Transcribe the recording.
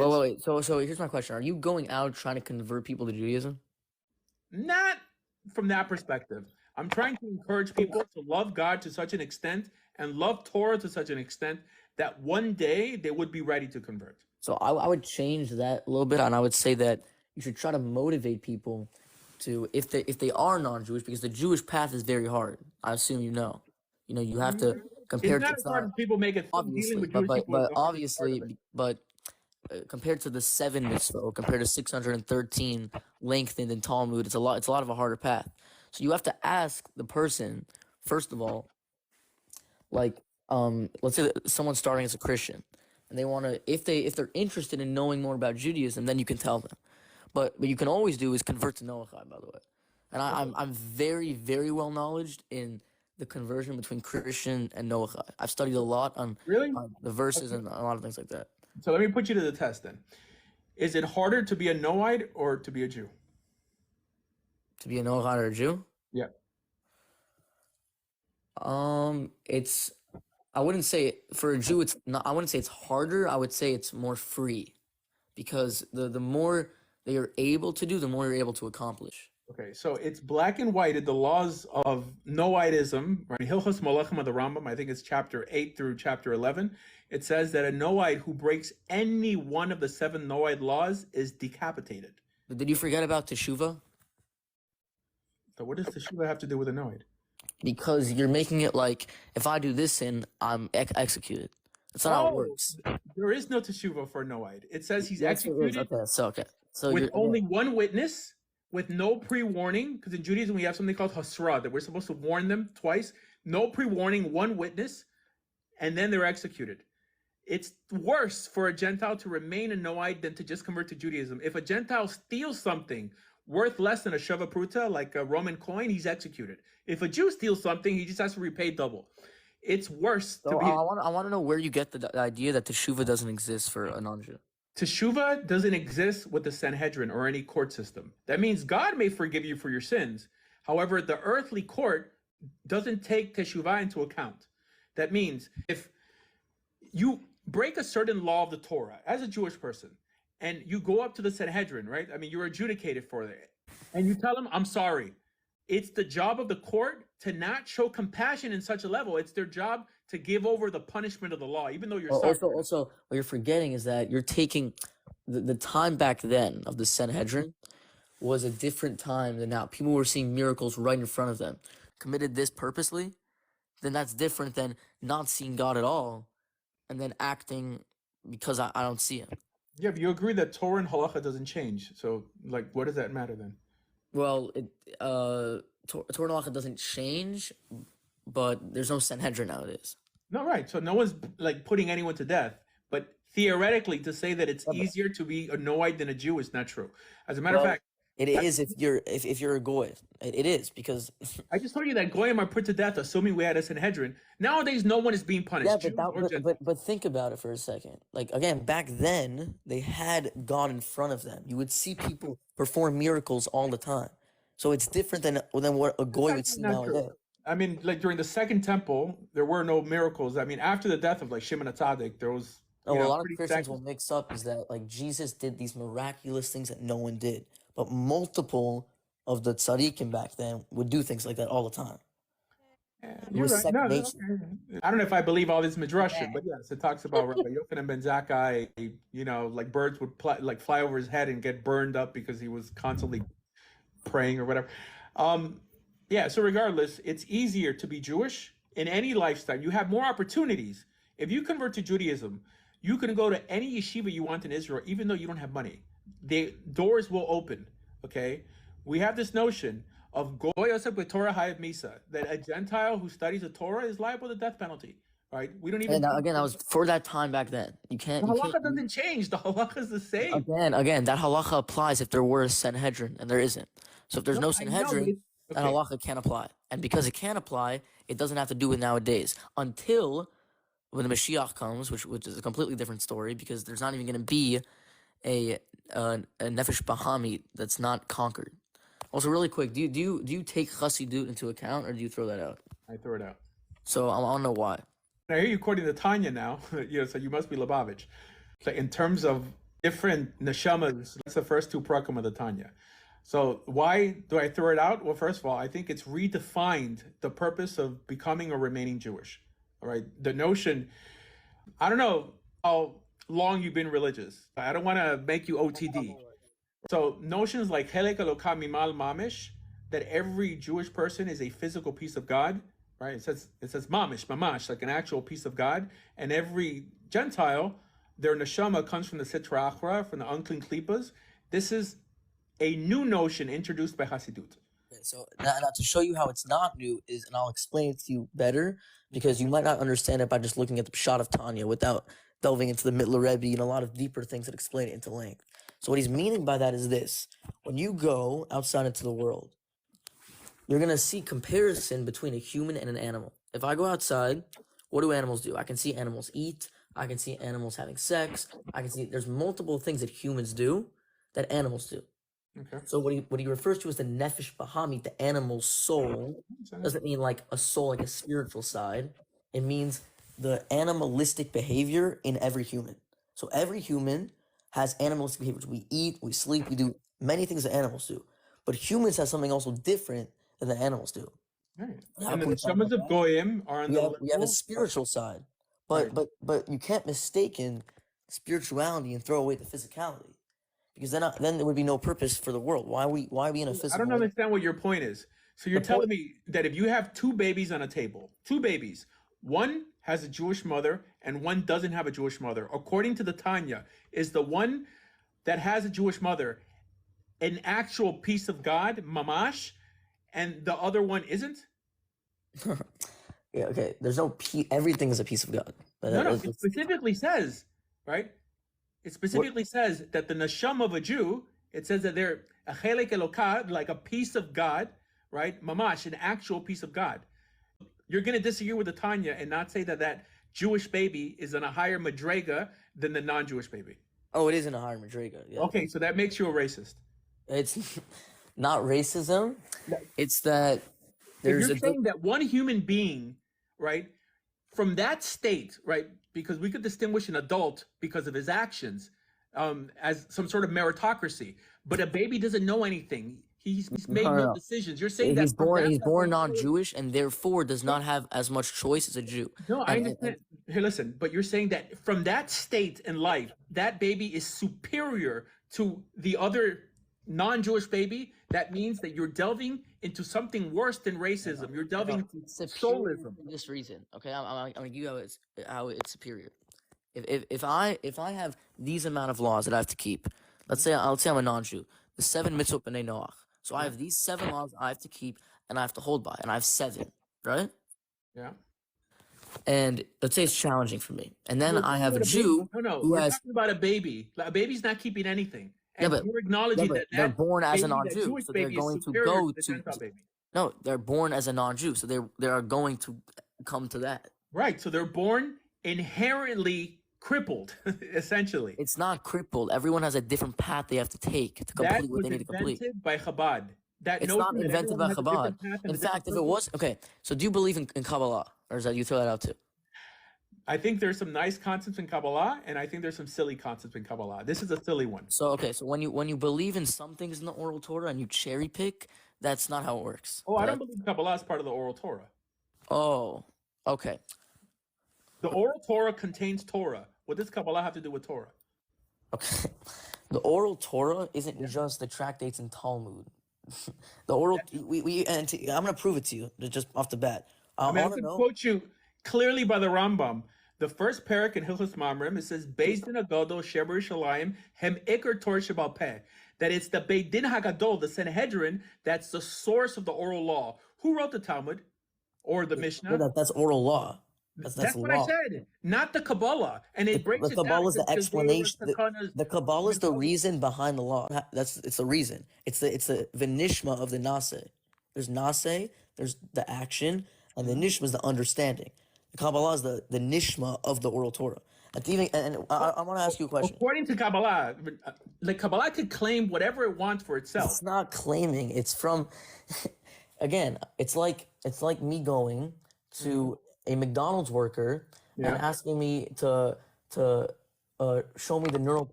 Wait. So here's my question: Are you going out trying to convert people to Judaism? Not from that perspective. I'm trying to encourage people to love God to such an extent and love Torah to such an extent that one day they would be ready to convert. So I would change that a little bit, and I would say that you should try to motivate people to, if they are non-Jewish, because the Jewish path is very hard. I assume you know. You have to compare. It's not as hard as people make it. Dealing Obviously, with Jewish people is part of it. compared to the 7 mitzvot, compared to 613 lengthened in Talmud, it's a lot of a harder path. So you have to ask the person, first of all, like, let's say that someone's starting as a Christian, and they want to, if they're interested in knowing more about Judaism, then you can tell them. But what you can always do is convert to Noahide, by the way. And I'm very, very well knowledged in the conversion between Christian and Noahide. I've studied a lot on the verses and a lot of things like that. So let me put you to the test then. Is it harder to be a Noahide or to be a Jew? To be a Noahide or a Jew? Yeah. I wouldn't say for a Jew it's not. I wouldn't say it's harder. I would say it's more free, because the more they are able to do, the more you're able to accomplish. Okay, so it's black and white in the laws of Noahidism, right? Hilchos Malachim of the Rambam, I think it's chapter 8 through chapter 11. It says that a Noahide who breaks any one of the 7 Noahide laws is decapitated. But did you forget about Teshuvah? So what does Teshuvah have to do with a Noahide? Because you're making it like, if I do this sin, I'm executed. That's not how it works. There is no Teshuvah for a Noahide. It says he's executed So with only one witness, with no pre-warning, because in Judaism we have something called hasra, that we're supposed to warn them twice. No pre-warning, one witness, and then they're executed. It's worse for a Gentile to remain a Noahide than to just convert to Judaism. If a Gentile steals something worth less than a shava pruta, like a Roman coin, he's executed. If a Jew steals something, he just has to repay double. It's worse to be... I want to know where you get the idea that Teshuvah doesn't exist for a non-Jew. Teshuvah doesn't exist with the Sanhedrin or any court system. That means God may forgive you for your sins. However, the earthly court doesn't take Teshuvah into account. That means if you break a certain law of the Torah as a Jewish person, and you go up to the Sanhedrin, right? I mean, you're adjudicated for it. And you tell them, I'm sorry. It's the job of the court to not show compassion in such a level. It's their job to give over the punishment of the law, even though you're sorry. Also, what you're forgetting is that you're taking the time back then of the Sanhedrin was a different time than now. People were seeing miracles right in front of them. Committed this purposely, then that's different than not seeing God at all and then acting because I don't see him. Yeah, but you agree that Torah and halacha doesn't change. So, like, what does that matter then? Well, Torah and halacha doesn't change, but there's no Sanhedrin nowadays. No, right. So no one's like putting anyone to death. But theoretically, to say that it's easier to be a Noahide than a Jew is not true. As a matter of fact, it is if you're a goy. It is, because I just told you that goyim are put to death, assuming we had a Sanhedrin. Nowadays, no one is being punished. Yeah, but think about it for a second. Like, again, back then they had God in front of them. You would see people perform miracles all the time. So it's different than what a goy would see nowadays. I mean, like during the Second Temple, there were no miracles. I mean, after the death of like Shimon HaTzadik, there was. A lot of Christians will mix up is that like Jesus did these miraculous things that no one did. But multiple of the tzaddikim back then would do things like that all the time. You're right. No, I don't know if I believe all this midrashim, but yes, it talks about Rabbi Yochanan ben Zakkai. Like birds would fly over his head and get burned up because he was constantly praying or whatever. Yeah. So regardless, it's easier to be Jewish in any lifestyle. You have more opportunities. If you convert to Judaism, you can go to any yeshiva you want in Israel, even though you don't have money. The doors will open, okay? We have this notion of goy osek b'Torah hayav misa, that a Gentile who studies the Torah is liable to death penalty, right? We don't even... And again, that was for that time back then. The halacha doesn't change. The halacha is the same. Again, that halacha applies if there were a Sanhedrin, and there isn't. So if there's no Sanhedrin, that halacha can't apply. And because it can't apply, it doesn't have to do with nowadays. Until when the Mashiach comes, which is a completely different story, because there's not even going to be a nefesh bahami that's not conquered. Also, really quick, do you take chassidut into account, or do you throw that out? I throw it out. So I want to know why. I hear you quoting the Tanya now. So you must be Lubavitch. So in terms of different neshamas. That's the first two prakim of the Tanya. So why do I throw it out? Well, first of all, I think it's redefined the purpose of becoming or remaining Jewish. All right, the notion. I don't know how long you've been religious. I don't want to make you OTD. So notions like Helek Eloka Mimal Mamish, that every Jewish person is a physical piece of God, right? It says mamish, mamash, like an actual piece of God, and every Gentile, their neshama comes from the sitra achra, from the unclean klipas. This is a new notion introduced by Hasidut. Okay, so now to show you how it's not new is, and I'll explain it to you better, because you might not understand it by just looking at the Pshat of Tanya without delving into the Mittler Rebbe and a lot of deeper things that explain it into length. So what he's meaning by that is this: when you go outside into the world, you're gonna see comparison between a human and an animal. If I go outside, what do animals do? I can see animals eat. I can see animals having sex. I can see there's multiple things that humans do that animals do. Okay. So what he refers to as the nefesh bahami, the animal's soul, doesn't mean like a soul, like a spiritual side. It means the animalistic behavior in every human. So every human has animalistic behaviors. We eat, we sleep, we do many things that animals do. But humans have something also different than the animals do. Right. How And can the we talk neshamas about of that? goyim are on We have a spiritual side, but Right. but you can't mistaken spirituality and throw away the physicality, because then there would be no purpose for the world. Why are we in a I physical don't world? understand what your point is. So you're The telling point, me that if you have two babies on a table, two babies, one has a Jewish mother and one doesn't have a Jewish mother, according to the Tanya, is the one that has a Jewish mother an actual piece of God, mamash, and the other one isn't? yeah, okay. There's no everything is a piece of God. But No, it specifically says, right? It what, specifically says that the neshama of a Jew, it says that they're a chelek elokah, like a piece of God, right? Mamash, an actual piece of God. You're going to disagree with the Tanya and not say that that Jewish baby is on a higher madrega than the non-Jewish baby. oh, it is in a higher madriga. Yeah, Okay, so that makes you a racist. it's not racism. If It's that there's you're a saying that one human being, right, from that state, right, because we could distinguish an adult because of his actions as some sort of meritocracy, but a baby doesn't know anything. He's made no no. decisions. You're saying that from He's that born point, non-Jewish and therefore does not have as much choice as a Jew. no, I And understand. Here, listen, but you're saying that from that state in life, that baby is superior to the other non-Jewish baby. That means that you're delving into something worse than racism. You're delving into superior soulism. for this reason. Okay, I'm gonna give you how it's superior. If I have these amount of laws that I have to keep, let's say I'm a non-Jew, the 7 mitzvot b'nei Noach. So I have these 7 laws I have to keep and I have to hold by, and I have 7, right? Yeah. And let's say it's challenging for me, and then We're I talking have a about a baby. Jew No, who we're has talking about a baby. A baby's not keeping anything. yeah, And but you're acknowledging that they're that born as a baby, that non-Jew, Jewish so they're baby, is going to superior go to the to Gentile baby. no, they're born as a non-Jew, so they are going to come to that. Right. So they're born inherently crippled, essentially. It's not crippled. Everyone has a different path they have to take to That complete what was they need to complete. invented by Chabad. That It's not notion that invented everyone by has a Chabad. different path and In a different fact, if it purpose. was okay, so do you believe in Kabbalah, or is that you throw that out too? I think there's some nice concepts in Kabbalah, and I think there's some silly concepts in Kabbalah. This is a silly one. So okay, so when you believe in some things in the oral Torah and you cherry pick, that's not how it works. Oh, I don't Correct? believe Kabbalah is part of the oral Torah. Oh, okay. The oral Torah contains Torah. What does Kabbalah have to do with Torah? Okay. The oral Torah isn't just the tractates in Talmud. The oral I'm gonna prove it to you just off the bat. I mean, I want to could know. quote you clearly by the Rambam. The first parak in Hilchos Mamrim, it says, Beis Din Hagadol Sheber Yerushalayim Hem Iker Torah Shebal Peh. That it's the Beit Din Hagadol, the Sanhedrin, that's the source of the oral law. Who wrote the Talmud or the Mishnah? Yeah, that's oral law. That's what law. I said, not the Kabbalah. And it breaks The it down. Kabbalah is the It says, explanation. Takanas, The Kabbalah is the reason behind the law. It's the reason. It's the vinishma of the nase. There's nase, there's the action, and the nishma is the understanding. The Kabbalah is the nishma of the oral Torah. And I want to ask you a question. According to Kabbalah, the Kabbalah could claim whatever it wants for itself. It's not claiming. It's from. Again, it's like me going to a McDonald's worker and asking me to show me the neural